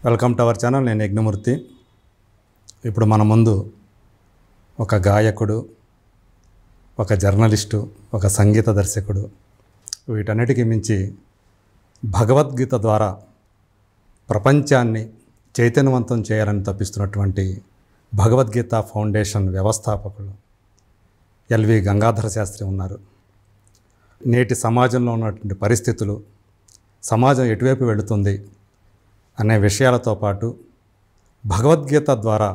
Welcome to our channel. నేను యజ్ఞమూర్తి. ఇప్పుడు మన ముందు ఒక గాయకుడు, ఒక జర్నలిస్టు, ఒక సంగీత దర్శకుడు, వీటన్నిటికీ మించి భగవద్గీత ద్వారా ప్రపంచాన్ని చైతన్యవంతం చేయాలని తప్పిస్తున్నటువంటి భగవద్గీత ఫౌండేషన్ వ్యవస్థాపకులు ఎల్వి గంగాధర శాస్త్రి ఉన్నారు. నేటి సమాజంలో ఉన్నటువంటి పరిస్థితులు, సమాజం ఎటువైపు వెళుతుంది అనే విషయాలతో పాటు భగవద్గీత ద్వారా,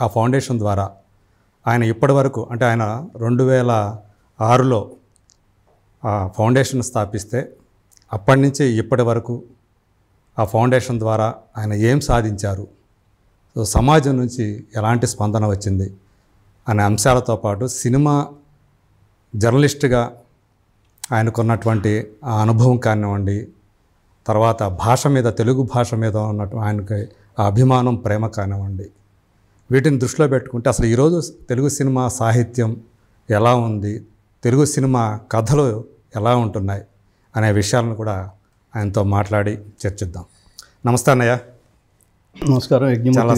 ఆ ఫౌండేషన్ ద్వారా ఆయన ఇప్పటి వరకు, అంటే ఆయన 2006లో ఆ ఫౌండేషన్ స్థాపిస్తే అప్పటి నుంచి ఇప్పటి వరకు ఆ ఫౌండేషన్ ద్వారా ఆయన ఏం సాధించారు, సమాజం నుంచి ఎలాంటి స్పందన వచ్చింది అనే అంశాలతో పాటు సినిమా జర్నలిస్ట్గా ఆయనకున్నటువంటి ఆ అనుభవం కానివ్వండి, తర్వాత భాష మీద, తెలుగు భాష మీద ఉన్నట్టు ఆయనకి ఆ అభిమానం, ప్రేమ కానివ్వండి, వీటిని దృష్టిలో పెట్టుకుంటే అసలు ఈరోజు తెలుగు సినిమా సాహిత్యం ఎలా ఉంది, తెలుగు సినిమా కథలు ఎలా ఉంటున్నాయి అనే విషయాలను కూడా ఆయనతో మాట్లాడి చర్చిద్దాం. నమస్తే అన్నయ్య. నమస్కారం. చాలా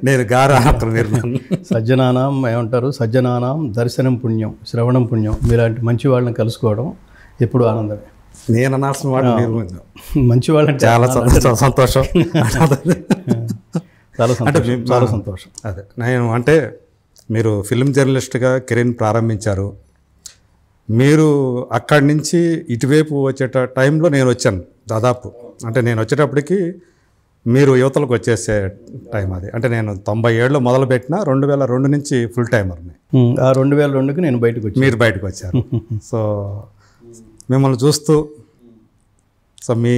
నేను గారా మీరు సజ్జనానాం ఏమంటారు, సజ్జనానాం దర్శనం పుణ్యం, శ్రవణం పుణ్యం. మీలాంటి మంచి వాళ్ళని కలుసుకోవడం ఎప్పుడు ఆనందమే. నేను అనాల్సిన వాడు మీరు మంచి వాళ్ళని చాలా సంతోషం. చాలా సంతోషం. అదే నేను అంటే మీరు ఫిల్మ్ జర్నలిస్ట్గా కెరీర్ని ప్రారంభించారు. మీరు అక్కడి నుంచి ఇటువైపు వచ్చేట టైంలో నేను వచ్చాను. దాదాపు అంటే నేను వచ్చేటప్పటికి మీరు యువతలకు వచ్చేసే టైం అది. అంటే నేను 97లో మొదలుపెట్టిన 2002 నుంచి ఫుల్ టైమర్ని. ఆ 2002కి నేను బయటకు వచ్చి, మీరు బయటకు వచ్చారు. సో మిమ్మల్ని చూస్తూ, సో మీ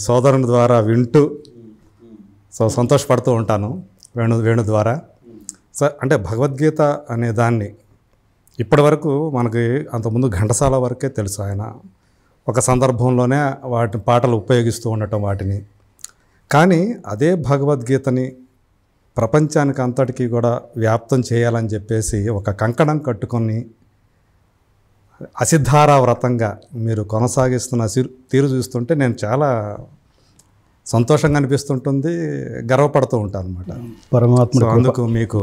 సోదరుని ద్వారా వింటూ సో సంతోషపడుతూ ఉంటాను వేణు ద్వారా. సో అంటే భగవద్గీత అనే దాన్ని ఇప్పటి వరకు మనకి అంతకుముందు ఘంటసాల వరకే తెలుసు. ఆయన ఒక సందర్భంలోనే వాటి పాటలు ఉపయోగిస్తూ ఉండటం వాటిని. కానీ అదే భగవద్గీతని ప్రపంచానికి అంతటికీ కూడా వ్యాప్తం చేయాలని చెప్పేసి ఒక కంకణం కట్టుకొని అసిద్ధారా వ్రతంగా మీరు కొనసాగిస్తున్న తీరు చూస్తుంటే నేను చాలా సంతోషంగా అనిపిస్తుంటుంది, గర్వపడుతూ ఉంటాను అనమాట. పరమాత్మ అందుకు మీకు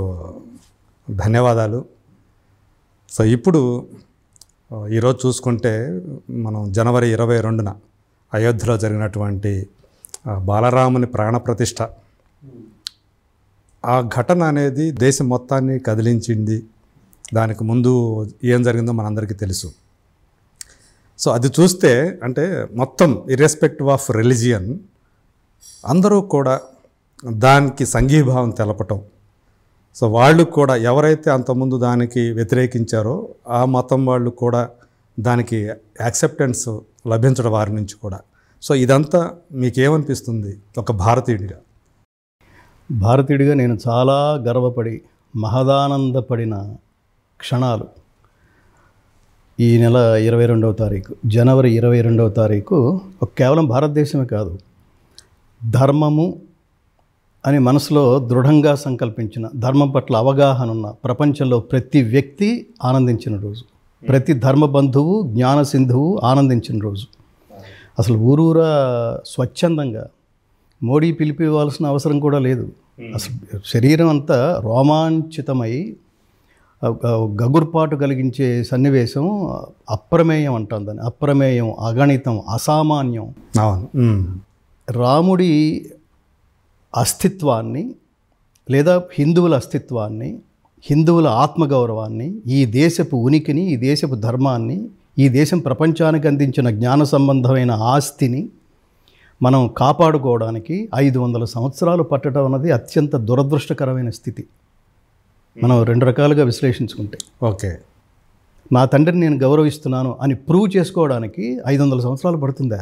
ధన్యవాదాలు. సో ఇప్పుడు ఈరోజు చూసుకుంటే మనం జనవరి 22న అయోధ్యలో జరిగినటువంటి బాలరాముని ప్రాణప్రతిష్ఠ, ఆ ఘటన అనేది దేశం మొత్తాన్ని కదిలించింది. దానికి ముందు ఏం జరిగిందో మనందరికీ తెలుసు. సో అది చూస్తే అంటే మొత్తం ఇర్రెస్పెక్టివ్ ఆఫ్ రిలీజియన్ అందరూ కూడా దానికి సంఘీభావం తెలపటం. సో వాళ్ళు కూడా ఎవరైతే అంతకుముందు దానికి వ్యతిరేకించారో ఆ మతం వాళ్ళు కూడా దానికి యాక్సెప్టెన్స్ లభించడం వారి నుంచి కూడా. సో ఇదంతా మీకేమనిపిస్తుంది ఒక భారతీయుడిగా? భారతీయుడిగా నేను చాలా గర్వపడి మహదానందపడిన క్షణాలు ఈ నెల 22వ తారీఖు, జనవరి 22వ తారీఖు కేవలం భారతదేశమే కాదు, ధర్మము అని మనసులో దృఢంగా సంకల్పించిన, ధర్మం పట్ల అవగాహన ఉన్న ప్రపంచంలో ప్రతి వ్యక్తి ఆనందించిన రోజు, ప్రతి ధర్మ బంధువు, జ్ఞాన సింధువు ఆనందించిన రోజు. అసలు ఊరూరా స్వచ్ఛందంగా మోడీ పిలిపివ్వాల్సిన అవసరం కూడా లేదు. అసలు శరీరం అంతా రోమాంచితమై గగుర్పాటు కలిగించే సన్నివేశం అప్రమేయం అంటాం దాన్ని. అప్రమేయం, అగణితం, అసామాన్యం. రాముడి అస్తిత్వాన్ని లేదా హిందువుల అస్తిత్వాన్ని, హిందువుల ఆత్మగౌరవాన్ని, ఈ దేశపు ఉనికిని, ఈ దేశపు ధర్మాన్ని, ఈ దేశం ప్రపంచానికి అందించిన జ్ఞాన సంబంధమైన ఆస్తిని మనం కాపాడుకోవడానికి 500 సంవత్సరాలు పట్టడం అన్నది అత్యంత దురదృష్టకరమైన స్థితి. మనం 2 రకాలుగా విశ్లేషించుకుంటే, ఓకే, నా తండ్రిని నేను గౌరవిస్తున్నాను అని ప్రూవ్ చేసుకోవడానికి 500 సంవత్సరాలు పడుతుందా?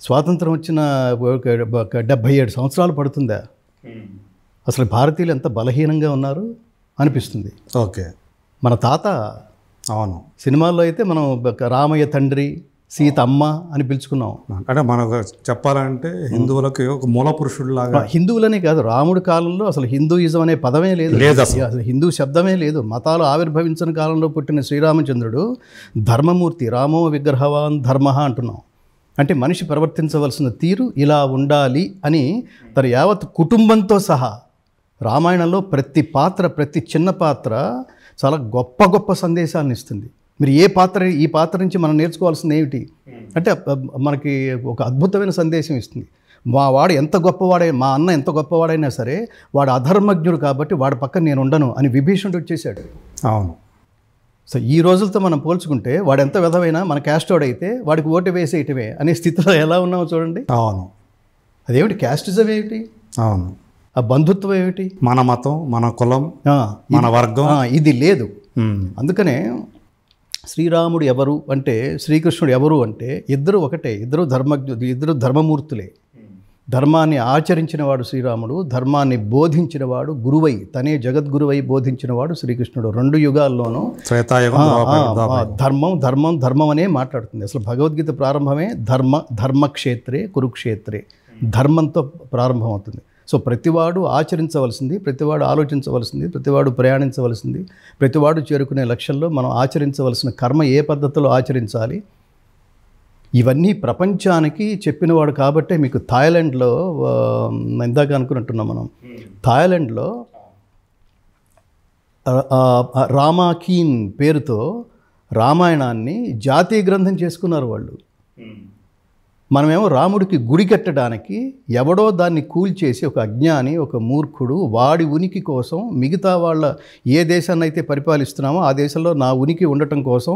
స్వాతంత్రం వచ్చిన 77 సంవత్సరాలు పడుతుందా? అసలు భారతీయులు ఎంత బలహీనంగా ఉన్నారు అనిపిస్తుంది. ఓకే, మన తాత, అవును, సినిమాల్లో అయితే మనం రామయ్య తండ్రి, సీత అమ్మ అని పిలుచుకున్నాం. అంటే మనకు చెప్పాలంటే హిందువులకి ఒక మూల పురుషుడిలాగా. హిందువులనే కాదు, రాముడి కాలంలో అసలు హిందూయిజం అనే పదమే లేదు, అసలు హిందూ శబ్దమే లేదు. మతాలు ఆవిర్భవించిన కాలంలో పుట్టిన శ్రీరామచంద్రుడు ధర్మమూర్తి, రామో విగ్రహవాన్ ధర్మ అంటున్నాం. అంటే మనిషి ప్రవర్తించవలసిన తీరు ఇలా ఉండాలి అని తన యావత్ కుటుంబంతో సహా రామాయణంలో ప్రతి పాత్ర, ప్రతి చిన్న పాత్ర చాలా గొప్ప గొప్ప సందేశాలను ఇస్తుంది. మీరు ఈ పాత్ర నుంచి మనం నేర్చుకోవాల్సింది ఏమిటి అంటే మనకి ఒక అద్భుతమైన సందేశం ఇస్తుంది. వాడు ఎంత గొప్పవాడై, మా అన్న ఎంత గొప్పవాడైనా సరే వాడు అధర్మజ్ఞుడు కాబట్టి వాడి పక్కన నేను ఉండను అని విభీషణుడు వచ్చేసాడు. అవును. సో ఈ రోజులతో మనం పోల్చుకుంటే వాడు ఎంత విధమైనా మన క్యాస్టోడైతే వాడికి ఓటు వేసేయటమే అనే స్థితిలో ఎలా ఉన్నామో చూడండి. అవును. అదేమిటి క్యాస్టిజం ఏమిటి, అవును, ఆ బంధుత్వం ఏమిటి, మన మతం, మన కులం, మన వర్గం ఇది లేదు. అందుకనే శ్రీరాముడు ఎవరు అంటే, శ్రీకృష్ణుడు ఎవరు అంటే ఇద్దరు ఒకటే, ఇద్దరు ధర్మమూర్తులే. ధర్మాన్ని ఆచరించినవాడు శ్రీరాముడు, ధర్మాన్ని బోధించినవాడు గురువై, తనే జగద్గురువై బోధించినవాడు శ్రీకృష్ణుడు. 2 యుగాల్లోనూ ధర్మం అనే మాట్లాడుతుంది. అసలు భగవద్గీత ప్రారంభమే ధర్మక్షేత్రే కురుక్షేత్రే, ధర్మంతో ప్రారంభమవుతుంది. సో ప్రతివాడు ఆచరించవలసింది, ప్రతివాడు ఆలోచించవలసింది, ప్రతివాడు ప్రయాణించవలసింది, ప్రతివాడు చేరుకునే లక్ష్యంలో మనం ఆచరించవలసిన కర్మ ఏ పద్ధతిలో ఆచరించాలి, ఇవన్నీ ప్రపంచానికి చెప్పినవాడు. కాబట్టే మీకు థాయిలాండ్లో, ఇందాక అనుకున్నట్టున్నాం మనం, థాయిలాండ్లో రామాకీన్ పేరుతో రామాయణాన్ని జాతీయ గ్రంథం చేసుకున్నారు వాళ్ళు. మనమేమో రాముడికి గుడి కట్టడానికి ఎవడో దాన్ని కూల్చేసి, ఒక అజ్ఞాని, ఒక మూర్ఖుడు, వాడి ఉనికి కోసం మిగతా వాళ్ళ ఏ దేశాన్ని అయితే పరిపాలిస్తున్నామో ఆ దేశంలో నా ఉనికి ఉండటం కోసం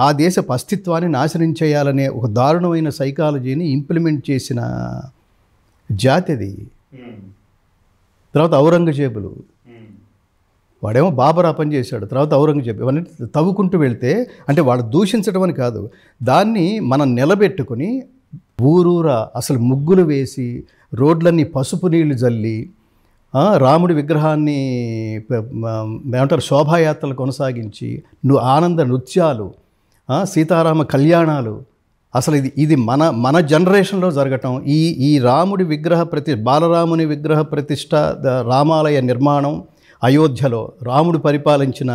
ఆ దేశపు అస్తిత్వాన్ని నాశనం చేయాలనే ఒక దారుణమైన సైకాలజీని ఇంప్లిమెంట్ చేసిన జాతి అది. తర్వాత ఔరంగజేబులు, వాడేమో బాబరా పని చేశాడు, తర్వాత ఔరంగజేబు, ఇవన్నీ తవ్వుకుంటూ వెళ్తే అంటే వాళ్ళు దూషించడం అని కాదు, దాన్ని మనం నిలబెట్టుకుని ఊరూరా అసలు ముగ్గులు వేసి రోడ్లన్నీ పసుపు నీళ్లు జల్లి రాముడి విగ్రహాన్ని ఏమంటారు శోభాయాత్రలు కొనసాగించి ఆనంద నృత్యాలు, సీతారామ కళ్యాణాలు, అసలు ఇది మన జనరేషన్లో జరగటం. ఈ రాముడి బాలరాముని విగ్రహ ప్రతిష్ట, రామాలయ నిర్మాణం అయోధ్యలో రాముడు పరిపాలించిన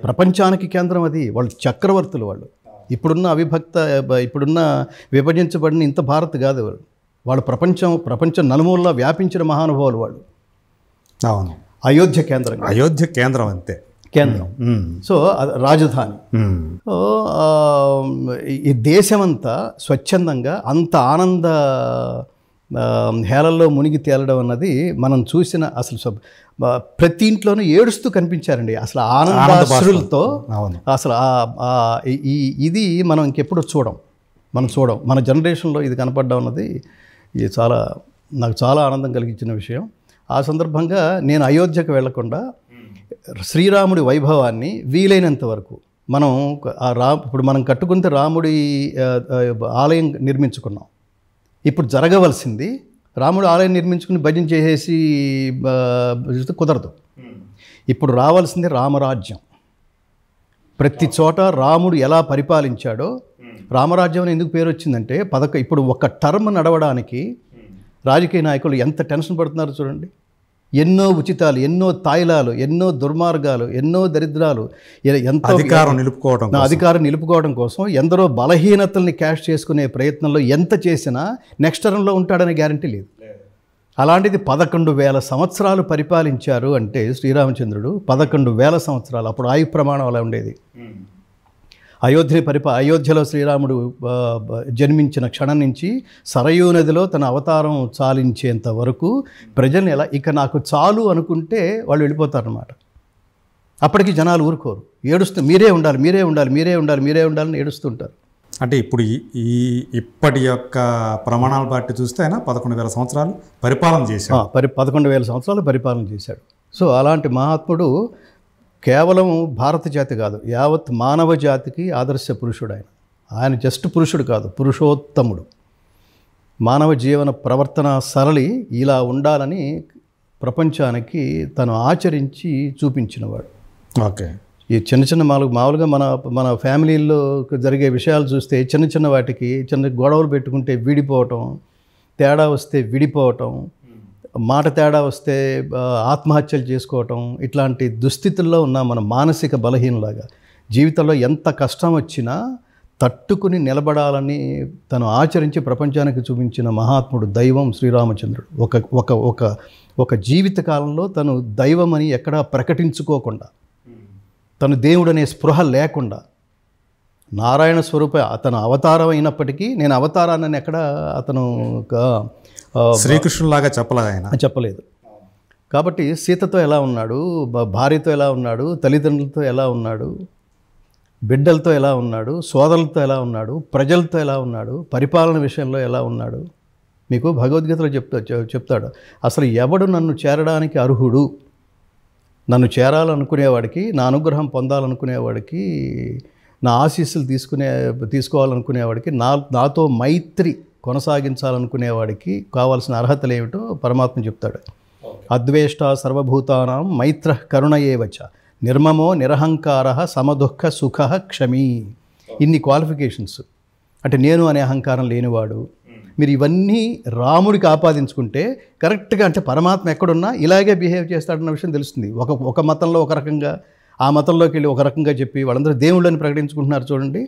ప్రపంచానికి కేంద్రం అది. వాళ్ళు చక్రవర్తులు. వాళ్ళు ఇప్పుడున్న విభజించబడిన ఇంత భారత్ కాదు. వాళ్ళు ప్రపంచం నలుమూలలా వ్యాపించిన మహానుభావులు వాళ్ళు. అవును. అయోధ్య కేంద్రం అంతే, కేంద్రం. సో రాజధాని. సో ఈ దేశమంతా స్వచ్ఛందంగా అంత ఆనంద హేళల్లో మునిగి తేలడం అన్నది మనం చూసిన, అసలు ప్రతి ఇంట్లోనూ ఏడుస్తూ కనిపించారండి అసలు ఆనందాశ్రులతో. అసలు ఇది మనం ఇంకెప్పుడు చూడం. మన జనరేషన్లో ఇది కనపడ్డం అన్నది ఇది నాకు చాలా ఆనందం కలిగించిన విషయం. ఆ సందర్భంగా నేను అయోధ్యకు వెళ్లకుండా శ్రీరాముడి వైభవాన్ని వీలైనంత వరకు ఇప్పుడు మనం కట్టుకుంటే రాముడి ఆలయం నిర్మించుకున్నాం. ఇప్పుడు జరగవలసింది రాముడు ఆలయం నిర్మించుకుని భజన చేసేసి కుదరదు. ఇప్పుడు రావాల్సింది రామరాజ్యం. ప్రతి చోట రాముడు ఎలా పరిపాలించాడో, రామరాజ్యం అని ఎందుకు పేరు వచ్చిందంటే ఇప్పుడు ఒక టర్మ్ నడవడానికి రాజకీయ నాయకులు ఎంత టెన్షన్ పడుతున్నారో చూడండి. ఎన్నో ఉచితాలు, ఎన్నో తాయిలాలు, ఎన్నో దుర్మార్గాలు, ఎన్నో దరిద్రాలు, ఎంతో అధికారం నిలుపుకోవడం కోసం ఎందరో బలహీనతల్ని క్యాష్ చేసుకునే ప్రయత్నంలో ఎంత చేసినా నెక్స్ట్ టర్మ్లో ఉంటాడనే గ్యారంటీ లేదు. అలాంటిది 11,000 సంవత్సరాలు పరిపాలించారు అంటే శ్రీరామచంద్రుడు 11,000 సంవత్సరాలు. అప్పుడు ఆయు ప్రమాణం అలా ఉండేది. అయోధ్యలో శ్రీరాముడు జన్మించిన క్షణం నుంచి సరయూ నదిలో తన అవతారం చాలించేంత వరకు ప్రజల్ని ఇక నాకు చాలు అనుకుంటే వాళ్ళు వెళ్ళిపోతారన్నమాట. అప్పటికి జనాలు ఊరుకోరు, మీరే ఉండాలని ఏడుస్తుంటారు. అంటే ఇప్పుడు ఇప్పటి యొక్క ప్రమాణాలు బట్టి చూస్తే ఆయన 11,000 సంవత్సరాలు పరిపాలన చేశాడు. 11,000 సంవత్సరాలు పరిపాలన చేశాడు. సో అలాంటి మహాత్ముడు కేవలం భారత జాతి కాదు, యావత్ మానవ జాతికి ఆదర్శ పురుషుడు. ఆయన జస్ట్ పురుషుడు కాదు, పురుషోత్తముడు. మానవ జీవన ప్రవర్తన సరళి ఇలా ఉండాలని ప్రపంచానికి తను ఆచరించి చూపించినవాడు. ఓకే. ఈ చిన్న మామూలుగా మన ఫ్యామిలీల్లో జరిగే విషయాలు చూస్తే చిన్న వాటికి గొడవలు పెట్టుకుంటే విడిపోవటం, తేడా వస్తే విడిపోవటం, మాట తేడా వస్తే ఆత్మహత్యలు చేసుకోవటం, ఇట్లాంటి దుస్థితుల్లో ఉన్న మన మానసిక బలహీనలాగా జీవితంలో ఎంత కష్టం వచ్చినా తట్టుకుని నిలబడాలని తను ఆచరించి ప్రపంచానికి చూపించిన మహాత్ముడు దైవం శ్రీరామచంద్రుడు. ఒక ఒక ఒక ఒక జీవిత కాలంలో తను దైవం అని ఎక్కడా ప్రకటించుకోకుండా, తను దేవుడనే స్పృహ లేకుండా, నారాయణ స్వరూప అతను అవతారం అయినప్పటికీ నేను అవతారాన్ని ఎక్కడ అతను శ్రీకృష్ణులాగా చెప్పలేదు ఆయన, చెప్పలేదు. కాబట్టి సీతతో ఎలా ఉన్నాడు, భార్యతో ఎలా ఉన్నాడు, తల్లిదండ్రులతో ఎలా ఉన్నాడు, బిడ్డలతో ఎలా ఉన్నాడు, సోదరులతో ఎలా ఉన్నాడు, ప్రజలతో ఎలా ఉన్నాడు, పరిపాలన విషయంలో ఎలా ఉన్నాడు, మీకు భగవద్గీతలో చెప్తాడు. అసలు ఎవడు నన్ను చేరడానికి అర్హుడు, నన్ను చేరాలనుకునేవాడికి, నా అనుగ్రహం పొందాలనుకునేవాడికి, నా ఆశీస్సులు తీసుకోవాలనుకునేవాడికి, నాతో మైత్రి కొనసాగించాలనుకునేవాడికి కావాల్సిన అర్హతలు ఏమిటో పరమాత్మ చెప్తాడు. అద్వేష్ట సర్వభూతానాం మైత్ర కరుణ ఏవచ నిర్మమో నిరహంకార సమదుఃఖ సుఖ క్షమీ. ఇన్ని క్వాలిఫికేషన్స్. అంటే నేను అనే అహంకారం లేనివాడు. మీరు ఇవన్నీ రాముడికి ఆపాదించుకుంటే కరెక్ట్గా, అంటే పరమాత్మ ఎక్కడున్నా ఇలాగే బిహేవ్ చేస్తాడన్న విషయం తెలుస్తుంది. ఒక మతంలో ఒక రకంగా, ఆ మతంలోకి వెళ్ళి ఒక రకంగా చెప్పి వాళ్ళందరూ దేవుళ్ళని ప్రకటించుకుంటున్నారు చూడండి.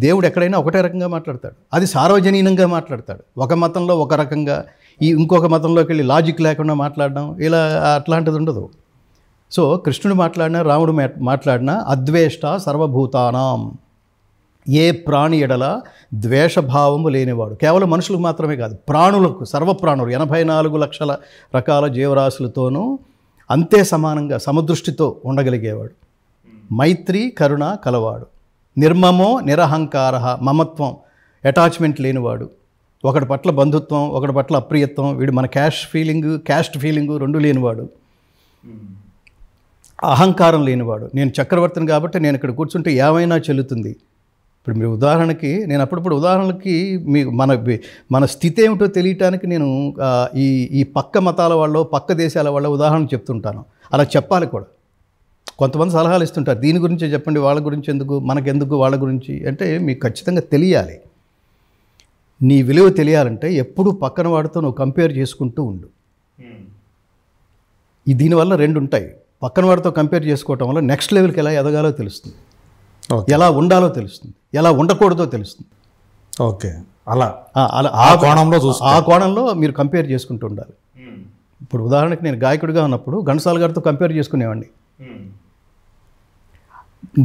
దేవుడు ఎక్కడైనా ఒకటే రకంగా మాట్లాడతాడు, అది సార్వజనీనంగా మాట్లాడతాడు. ఒక మతంలో ఒక రకంగా, ఇంకొక మతంలోకి వెళ్ళి లాజిక్ లేకుండా మాట్లాడడం, ఇలా అట్లాంటిది ఉండదు. సో కృష్ణుడు మాట్లాడినా, రాముడు మాట్లాడినా అద్వేష్ట సర్వభూతానాం, ఏ ప్రాణి ఎడల ద్వేషభావము లేనివాడు. కేవలం మనుషులకు మాత్రమే కాదు, ప్రాణులకు, సర్వప్రాణులు 84 లక్షల రకాల జీవరాశులతోనూ అంతే సమానంగా సమదృష్టితో ఉండగలిగేవాడు. మైత్రి కరుణ కలవాడు. నిర్మమో నిరహంకార, మమత్వం, అటాచ్మెంట్ లేనివాడు. ఒకటి పట్ల బంధుత్వం, ఒకటి పట్ల అప్రియత్వం, వీడు మన క్యాస్ట్ ఫీలింగు రెండూ లేనివాడు. అహంకారం లేనివాడు. నేను చక్రవర్తిని కాబట్టి నేను ఇక్కడ కూర్చుంటే ఏమైనా చెల్లుతుంది. ఇప్పుడు మీరు ఉదాహరణకి, నేను అప్పుడప్పుడు ఉదాహరణకి మీకు మన స్థితి ఏమిటో తెలియటానికి నేను ఈ పక్క మతాల వాళ్ళు, పక్క దేశాల వాళ్ళ ఉదాహరణ చెప్తుంటాను. అలా చెప్పాలి కూడా. కొంతమంది సలహాలు ఇస్తుంటారు, దీని గురించి చెప్పండి, వాళ్ళ గురించి ఎందుకు, మనకెందుకు వాళ్ళ గురించి అంటే మీకు ఖచ్చితంగా తెలియాలి. నీ విలువ తెలియాలంటే ఎప్పుడు పక్కన వాడితో నువ్వు కంపేర్ చేసుకుంటూ ఉండు. దీనివల్ల 2 ఉంటాయి. పక్కన వాడితో కంపేర్ చేసుకోవటం వల్ల నెక్స్ట్ లెవెల్కి ఎలా ఎదగాలో తెలుస్తుంది, ఎలా ఉండాలో తెలుస్తుంది, ఎలా ఉండకూడదో తెలుస్తుంది. ఓకే, అలా ఆ కోణంలో ఆ కోణంలో మీరు కంపేర్ చేసుకుంటూ ఉండాలి. ఇప్పుడు ఉదాహరణకి నేను గాయకుడిగా ఉన్నప్పుడు ఘంటసాల గారితో కంపేర్ చేసుకునేవాడిని.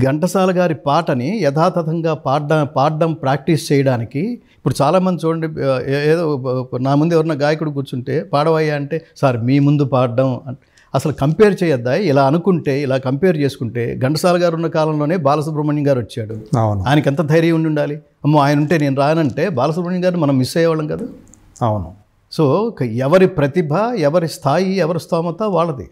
ఘంటసాల గారి పాటని యథాతథంగా పాడడం ప్రాక్టీస్ చేయడానికి ఇప్పుడు చాలామంది చూడండి, ఏదో నా ముందు ఎవరన్నా గాయకుడు కూర్చుంటే పాడవయ్యా అంటే, సార్ మీ ముందు పాడడం అసలు కంపేర్ చేయొద్దా, ఇలా అనుకుంటే, ఇలా కంపేర్ చేసుకుంటే. ఘంటసాల గారు ఉన్న కాలంలోనే బాలసుబ్రహ్మణ్యం గారు వచ్చాడు. ఆయనకి ఎంత ధైర్యం ఉండి ఉండాలి. అమ్మో ఆయన ఉంటే నేను రానంటే బాలసుబ్రహ్మణ్యం గారిని మనం మిస్ అయ్యేవాళ్ళం కదా. అవును. సో ఎవరి ప్రతిభ, ఎవరి స్థాయి, ఎవరి స్తోమత వాళ్ళది.